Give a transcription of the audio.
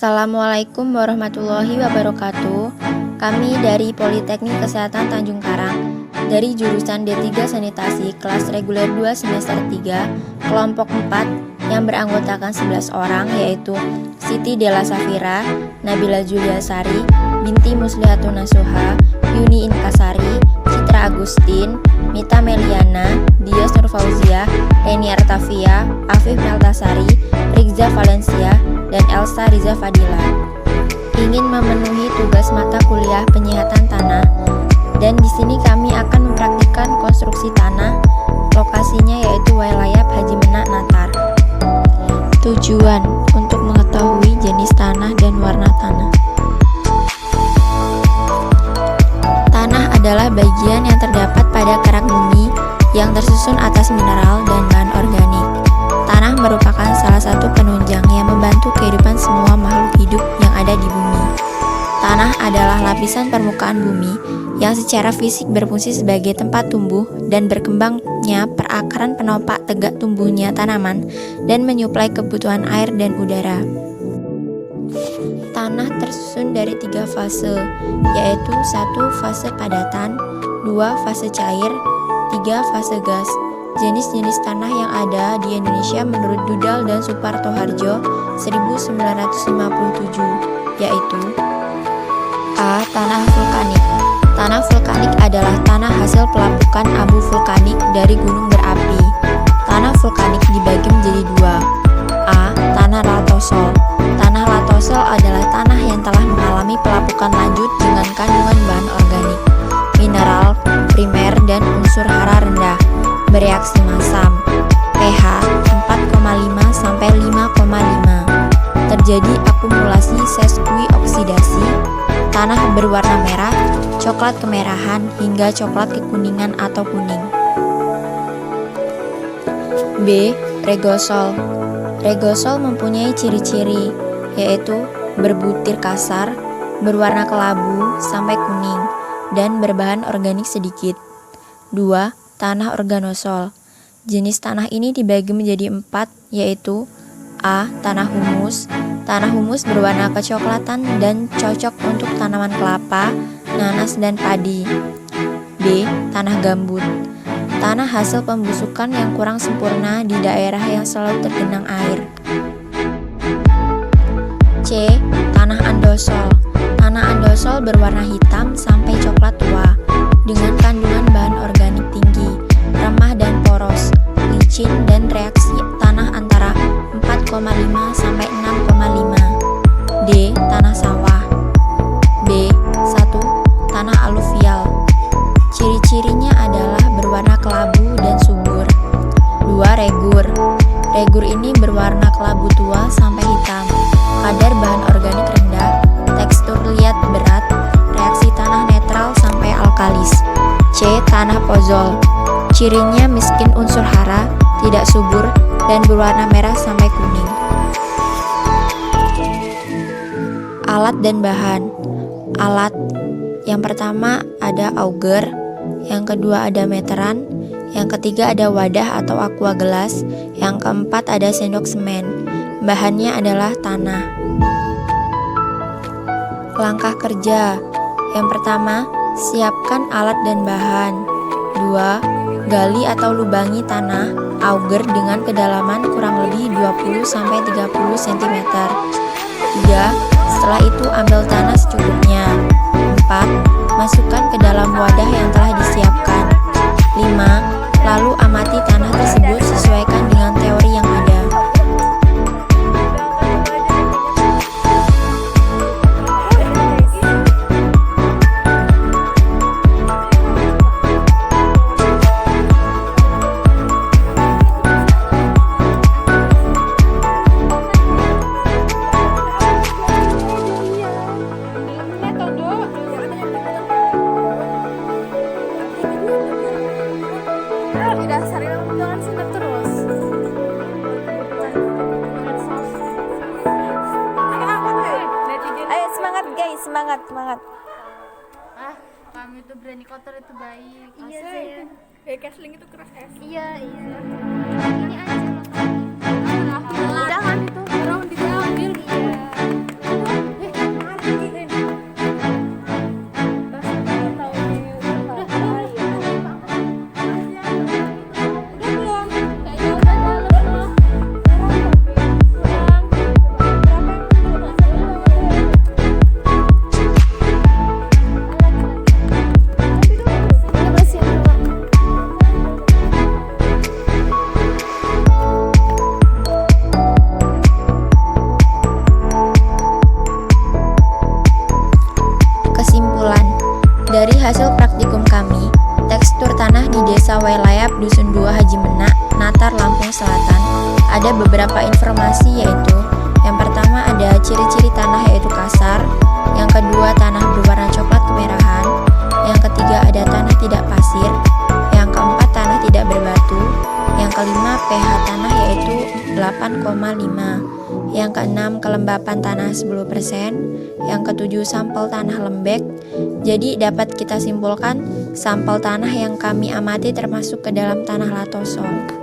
Assalamualaikum warahmatullahi wabarakatuh. Kami dari Politeknik Kesehatan Tanjung Karang dari jurusan D3 Sanitasi kelas reguler 2 semester 3 kelompok 4 yang beranggotakan 11 orang, yaitu Siti Della Safira, Nabila Julia Sari, Binti Muslihatun Nasuha, Yuni Inkasari, Citra Agustin, Mita Meliana, Dias Nurfauzia, Eni Artavia, Afif Meltasari, Rizza Valencia, dan Elsa Riza Fadila. Ingin memenuhi tugas mata kuliah penyihatan tanah, dan di sini kami akan mempraktikkan konstruksi tanah. Lokasinya yaitu Wilayah Haji Menak Natar. Tujuan untuk mengetahui jenis tanah dan warna tanah. Tanah adalah bagian yang terdapat pada kerak bumi yang tersusun atas mineral dan bahan organik. Tanah merupakan salah satu penunjang yang membantu kehidupan semua makhluk hidup yang ada di bumi. Tanah adalah lapisan permukaan bumi yang secara fisik berfungsi sebagai tempat tumbuh dan berkembangnya perakaran penopang tegak tumbuhnya tanaman dan menyuplai kebutuhan air dan udara. Tanah tersusun dari 3 fase, yaitu 1 fase padatan, 2 fase cair, 3 fase gas. Jenis-jenis tanah yang ada di Indonesia menurut Dudal dan Suparto Harjo 1957, yaitu A. Tanah vulkanik. Tanah vulkanik adalah tanah hasil pelapukan abu vulkanik dari gunung berapi. Tanah vulkanik dibagi menjadi 2. A. Tanah latosol. Tanah latosol adalah tanah yang telah mengalami pelapukan lanjut dengan kandungan bahan organik, mineral primer dan unsur hara rendah, bereaksi masam, pH 4,5 sampai 5,5. Terjadi akumulasi sesqui oksidasi, tanah berwarna merah, coklat kemerahan hingga coklat kekuningan atau kuning. B. Regosol. Regosol mempunyai ciri-ciri, yaitu berbutir kasar, berwarna kelabu sampai kuning, dan berbahan organik sedikit. 2. Tanah organosol. Jenis tanah ini dibagi menjadi 4, yaitu A. Tanah humus. Tanah humus berwarna kecoklatan dan cocok untuk tanaman kelapa, nanas, dan padi. B. Tanah gambut. Tanah hasil pembusukan yang kurang sempurna di daerah yang selalu tergenang air. C. Tanah andosol. Tanah andosol berwarna hitam sampai coklat tua, dengan kandungan bahan organik tinggi, remah dan poros, licin, dan reaksi tanah antara 4,5 sampai 6,5. D. Tanah sawah. B. 1. Tanah aluvial. Ciri-cirinya adalah berwarna kelabu dan subur. 2. Regur. Regur ini berwarna kelabu tua sampai hitam, kadar bahan organik rendah, tekstur liat berat, reaksi tanah netral sampai alkalis. C. Tanah pozol. Cirinya miskin unsur hara, tidak subur, dan berwarna merah sampai kuning. Alat dan bahan. Alat. Yang pertama ada auger, yang kedua ada meteran, yang ketiga ada wadah atau aqua gelas, yang keempat ada sendok semen. Bahannya adalah tanah. Langkah kerja. Yang pertama, siapkan alat dan bahan. 2. Gali atau lubangi tanah auger dengan kedalaman kurang lebih 20-30 cm. 3. Setelah itu ambil tanah secukupnya. 4. Masukkan ke dalam wadah yang telah disiapkan. 5. Lalu amati tanah tersebut sesuaikan dengan teori yang ada. Ayo semangat guys, semangat. Kami itu berani kotor itu baik. Iya sih. Kesling itu keras es. Iya. Ini aja loh. Udah kan itu. Orang diambil. Iya. Desa Welayap, Dusun 2 Haji Menak, Natar, Lampung Selatan, ada beberapa informasi yaitu yang pertama ada ciri-ciri tanah yaitu kasar, yang kedua tanah berwarna coklat kemerahan, yang ketiga ada tanah tidak pasir, yang keempat tanah tidak berbatu, yang kelima pH tanah yaitu 8,5, yang keenam kelembapan tanah 10%, yang ketujuh sampel tanah lembek. Jadi dapat kita simpulkan sampel tanah yang kami amati termasuk ke dalam tanah latosol.